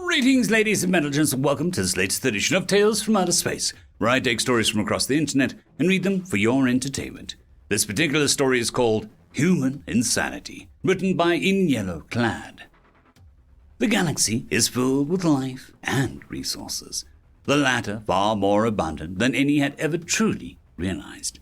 Greetings, ladies and gentlemen, and welcome to this latest edition of Tales from Outer Space, where I take stories from across the internet and read them for your entertainment. This particular story is called Human Insanity, written by In Yellow Clad. The galaxy is filled with life and resources, the latter far more abundant than any had ever truly realized.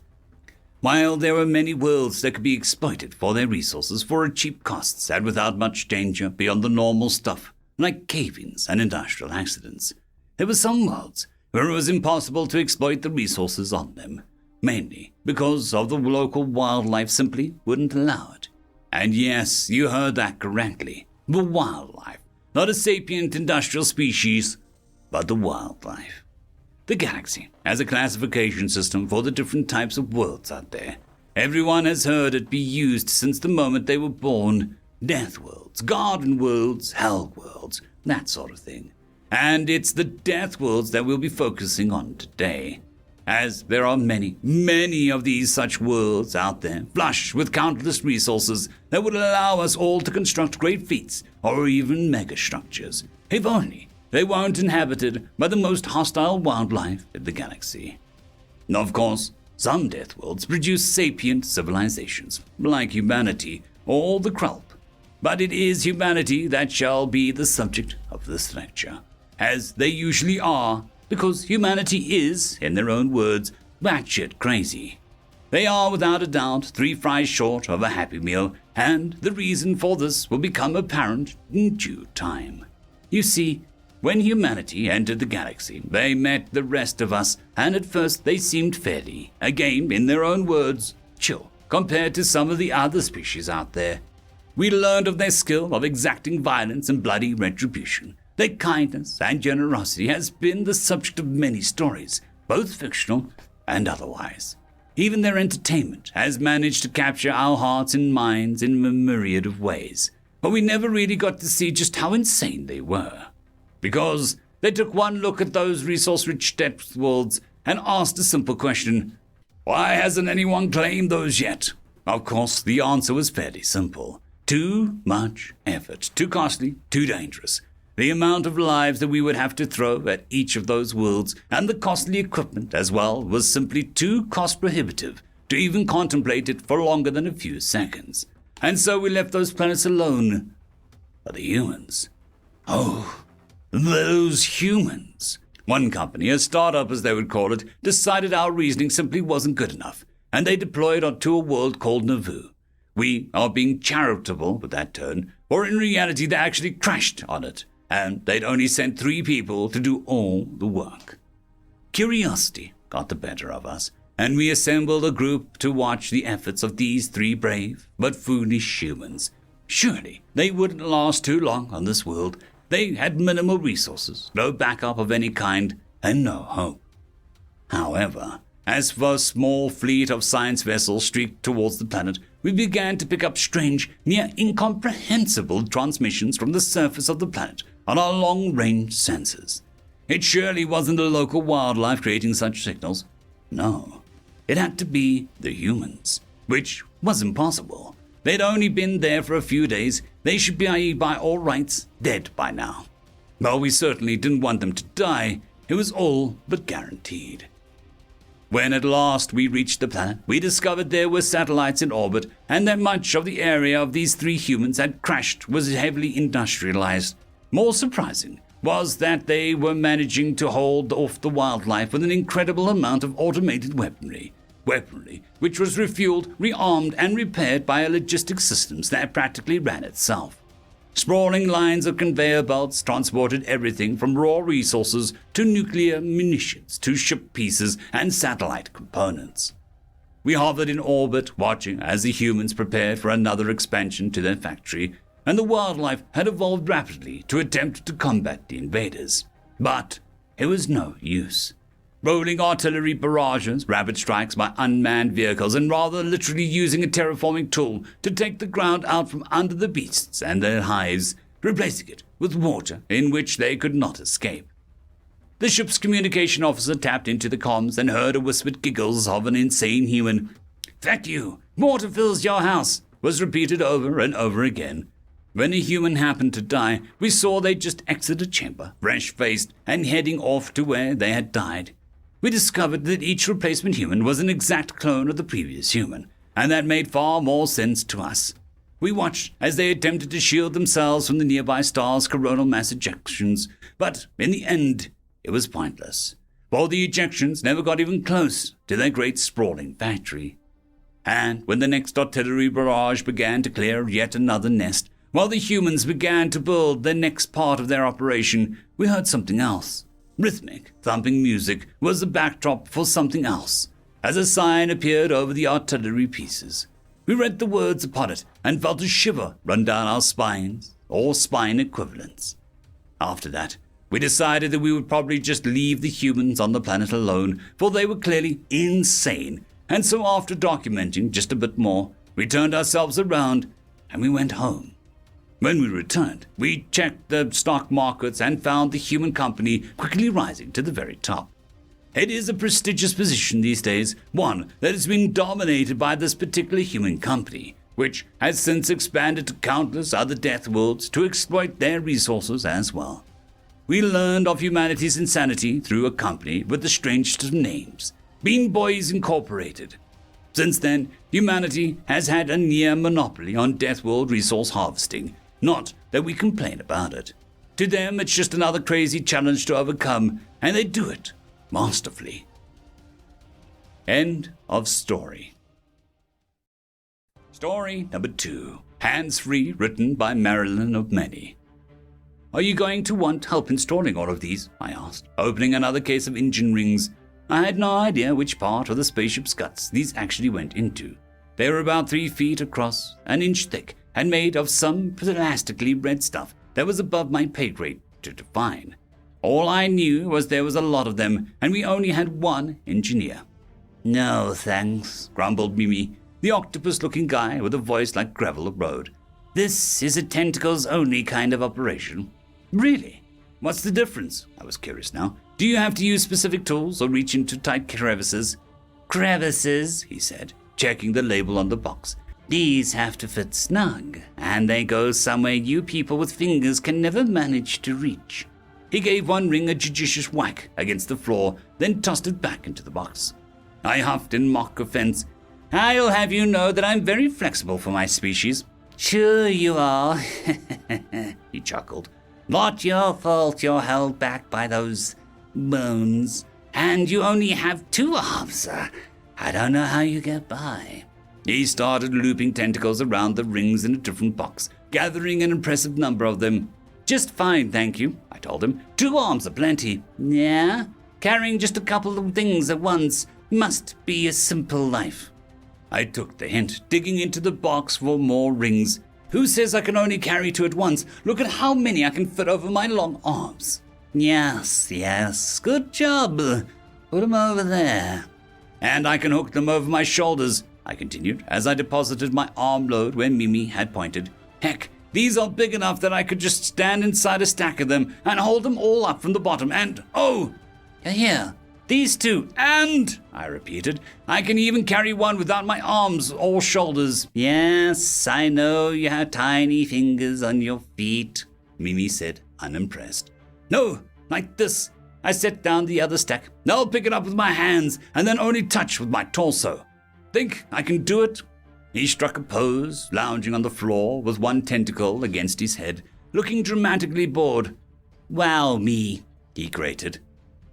While there were many worlds that could be exploited for their resources for a cheap costs and without much danger beyond the normal stuff, like cave-ins and industrial accidents, there were some worlds where it was impossible to exploit the resources on them, mainly because of the local wildlife simply wouldn't allow it. And yes, you heard that correctly. The wildlife. Not a sapient industrial species, but the wildlife. The galaxy has a classification system for the different types of worlds out there. Everyone has heard it be used since the moment they were born. Deathworlds, garden worlds, hell worlds, that sort of thing. And it's the Deathworlds that we'll be focusing on today, as there are many of these such worlds out there, flush with countless resources that would allow us all to construct great feats or even megastructures, if only they weren't inhabited by the most hostile wildlife in the galaxy. Of course, some Deathworlds produce sapient civilizations, like humanity or the Krulp. But it is humanity that shall be the subject of this lecture, as they usually are, because humanity is, in their own words, batshit crazy. They are without a doubt 3 fries short of a Happy Meal, and the reason for this will become apparent in due time. You see, when humanity entered the galaxy, they met the rest of us, and at first they seemed fairly, again in their own words, chill, compared to some of the other species out there. We learned of their skill of exacting violence and bloody retribution. Their kindness and generosity has been the subject of many stories, both fictional and otherwise. Even their entertainment has managed to capture our hearts and minds in a myriad of ways. But we never really got to see just how insane they were. Because they took one look at those resource-rich Deathworlds and asked a simple question: why hasn't anyone claimed those yet? Of course, the answer was fairly simple. Too much effort, too costly, too dangerous. The amount of lives that we would have to throw at each of those worlds, and the costly equipment as well, was simply too cost-prohibitive to even contemplate it for longer than a few seconds. And so we left those planets alone. But the humans... oh, those humans. One company, a startup as they would call it, decided our reasoning simply wasn't good enough, and they deployed onto a world called Nauvoo. We are being charitable with that turn, for in reality they actually crashed on it, and they'd only sent 3 people to do all the work. Curiosity got the better of us, and we assembled a group to watch the efforts of these 3 brave but foolish humans. Surely they wouldn't last too long on this world. They had minimal resources, no backup of any kind, and no hope. However, as the small fleet of science vessels streaked towards the planet, we began to pick up strange, near incomprehensible transmissions from the surface of the planet on our long-range sensors. It surely wasn't the local wildlife creating such signals. No, it had to be the humans, which was impossible. They'd only been there for a few days. They should be, by all rights, dead by now. Well, we certainly didn't want them to die. It was all but guaranteed. When at last we reached the planet, we discovered there were satellites in orbit, and that much of the area of these 3 humans had crashed was heavily industrialized. More surprising was that they were managing to hold off the wildlife with an incredible amount of automated weaponry which was refueled, rearmed, and repaired by a logistics system that practically ran itself. Sprawling lines of conveyor belts transported everything from raw resources to nuclear munitions to ship pieces and satellite components. We hovered in orbit, watching as the humans prepared for another expansion to their factory, and the wildlife had evolved rapidly to attempt to combat the invaders. But it was no use. Rolling artillery barrages, rapid strikes by unmanned vehicles, and rather literally using a terraforming tool to take the ground out from under the beasts and their hives, replacing it with water in which they could not escape. The ship's communication officer tapped into the comms and heard a whispered giggles of an insane human. "Feck you! Water fills your house!" was repeated over and over again. When a human happened to die, we saw they just exit a chamber, fresh-faced, and heading off to where they had died. We discovered that each replacement human was an exact clone of the previous human, and that made far more sense to us. We watched as they attempted to shield themselves from the nearby star's coronal mass ejections, but in the end, it was pointless, for the ejections never got even close to their great sprawling factory. And when the next artillery barrage began to clear yet another nest, while the humans began to build the next part of their operation, we heard something else. Rhythmic, thumping music was the backdrop for something else, as a sign appeared over the artillery pieces. We read the words upon it and felt a shiver run down our spines, or spine equivalents. After that, we decided that we would probably just leave the humans on the planet alone, for they were clearly insane, and so after documenting just a bit more, we turned ourselves around and we went home. When we returned, we checked the stock markets and found the human company quickly rising to the very top. It is a prestigious position these days, one that has been dominated by this particular human company, which has since expanded to countless other Deathworlds to exploit their resources as well. We learned of humanity's insanity through a company with the strangest of names, Bean Boys Incorporated. Since then, humanity has had a near monopoly on Deathworld resource harvesting, not that we complain about it. To them, it's just another crazy challenge to overcome, and they do it masterfully. End of story. Story number 2. Hands-free, written by MarlynnOfMany. Are you going to want help installing all of these? I asked, opening another case of engine rings. I had no idea which part of the spaceship's guts these actually went into. They were about 3 feet across, an inch thick, and made of some plastically red stuff that was above my pay grade to define. All I knew was there was a lot of them, and we only had one engineer. No thanks, grumbled Mimi, the octopus-looking guy with a voice like gravel road. This is a tentacles-only kind of operation. Really? What's the difference? I was curious now. Do you have to use specific tools or reach into tight crevices? Crevices, he said, checking the label on the box. These have to fit snug, and they go somewhere you people with fingers can never manage to reach. He gave one ring a judicious whack against the floor, then tossed it back into the box. I huffed in mock offense. I'll have you know that I'm very flexible for my species. Sure you are, he chuckled. Not your fault you're held back by those bones, and you only have 2 arms. I don't know how you get by. He started looping tentacles around the rings in a different box, gathering an impressive number of them. Just fine, thank you, I told him. 2 arms are plenty. Yeah? Carrying just a couple of things at once must be a simple life. I took the hint, digging into the box for more rings. Who says I can only carry 2 at once? Look at how many I can fit over my long arms. Yes, good job. Put them over there. And I can hook them over my shoulders, I continued, as I deposited my arm load where Mimi had pointed. Heck, these are big enough that I could just stand inside a stack of them and hold them all up from the bottom and, oh, here, these 2, and, I repeated, I can even carry one without my arms or shoulders. Yes, I know you have tiny fingers on your feet, Mimi said, unimpressed. No, like this. I set down the other stack. I'll pick it up with my hands and then only touch with my torso. Think I can do it? He struck a pose, lounging on the floor with one tentacle against his head, looking dramatically bored. Wow, me, he grated.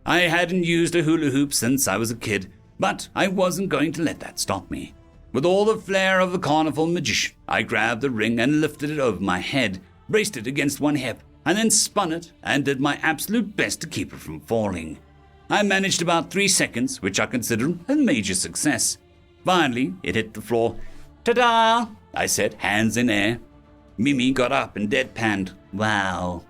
I hadn't used a hula hoop since I was a kid, but I wasn't going to let that stop me. With all the flair of a carnival magician, I grabbed the ring and lifted it over my head, braced it against one hip, and then spun it and did my absolute best to keep it from falling. I managed about 3 seconds, which I consider a major success. Finally, it hit the floor. Ta-da! I said, hands in air. Mimi got up and deadpanned. Wow.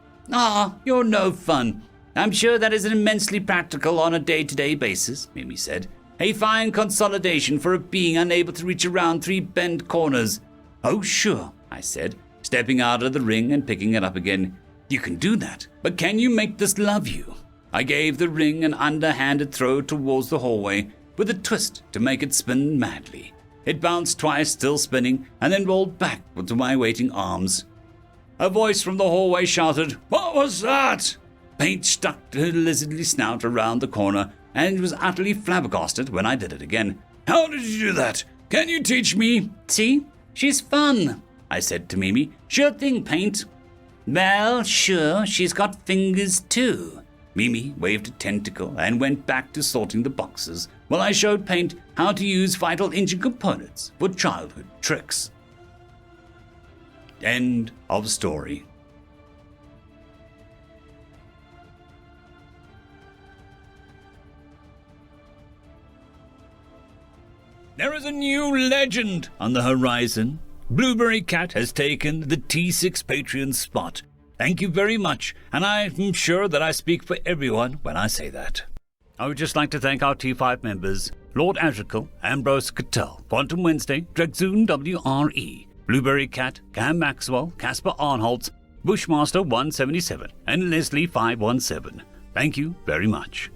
You're no fun. I'm sure that is immensely practical on a day-to-day basis, Mimi said. A fine consolidation for a being unable to reach around 3 bent corners. Oh, sure, I said, stepping out of the ring and picking it up again. You can do that, but can you make this love you? I gave the ring an underhanded throw towards the hallway, with a twist to make it spin madly. It bounced twice, still spinning, and then rolled back to my waiting arms. A voice from the hallway shouted, "What was that?" Paint stuck her lizardly snout around the corner and was utterly flabbergasted when I did it again. "How did you do that? Can you teach me?" "See? She's fun," I said to Mimi. "Sure thing, Paint." "Well, sure, she's got fingers too." Mimi waved a tentacle and went back to sorting the boxes while I showed Paint how to use vital engine components for childhood tricks. End of story. There is a new legend on the horizon. Blueberry Cat has taken the T6 Patreon spot. Thank you very much, and I'm sure that I speak for everyone when I say that. I would just like to thank our T5 members, Lord Azrael, Ambrose Cattell, Quantum Wednesday, Drexoon WRE, Blueberry Cat, Cam Maxwell, Casper Arnholtz, Bushmaster 177, and Leslie 517. Thank you very much.